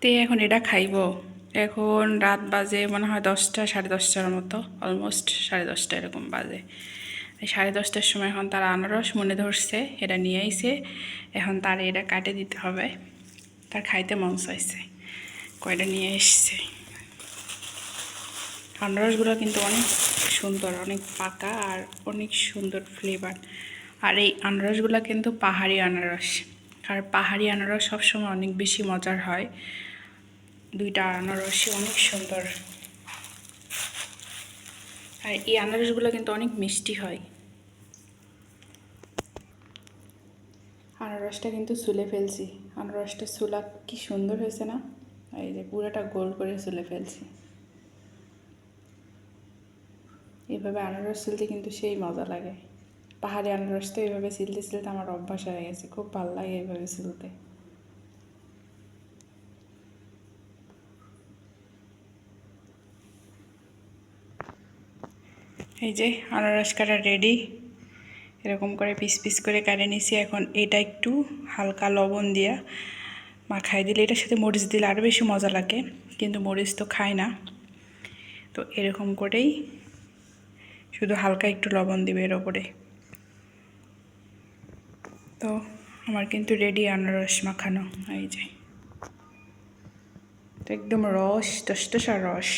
তে এখন এটা খাইব। এখন রাত বাজে মনে হয় 10টা 10:30টার মতো, অলমোস্ট 10:30 এরকম বাজে। 10:30টার সময় এখন তার আনারস মনে ধরছে, এটা নিয়ে আইছে। এখন তার এটা কাটে দিতে হবে, তার খাইতে মন চাইছে, কয়টা নিয়ে এসছে। আনারসগুলো কিন্তু অনেক সুন্দর, অনেক পাকা আর অনেক সুন্দর ফ্লেভার। আর এই আনারসগুলো কিন্তু পাহাড়ি আনারস, আর পাহাড়ি আনারস সবসময় অনেক বেশি মজার হয়। দুইটা আনারসই অনেক সুন্দর, আর এই আনারসগুলো কিন্তু অনেক মিষ্টি হয়। আনারসটা কিন্তু ছুলে ফেলছি, আনারসটা ছুলা কি সুন্দর হয়েছে না? এই যে পুরোটা গোল করে ছুলে ফেলছি। এইভাবে আনারস ছিলতে কিন্তু সেই মজা লাগে। পাহাড়ি আনারস তো এইভাবে ছিলতে ছিলতে আমার অভ্যাস হয়ে গেছে, খুব ভালো লাগে এইভাবে ছিলতে। এই যে আনারস কাটা রেডি, এরকম করে পিস পিস করে কাটে নিছি। এখন এটা একটু হালকা লবণ দিয়া মাখাই দিলে, এটার সাথে মরিচ দিলে আরও বেশি মজা লাগে, কিন্তু মরিচ তো খায় না। তো এরকম করেই শুধু হালকা একটু লবণ দিবে এর ওপরে। তো আমার কিন্তু রেডি আনারস মাখানো। এই যে একদম রস টসটসা রস।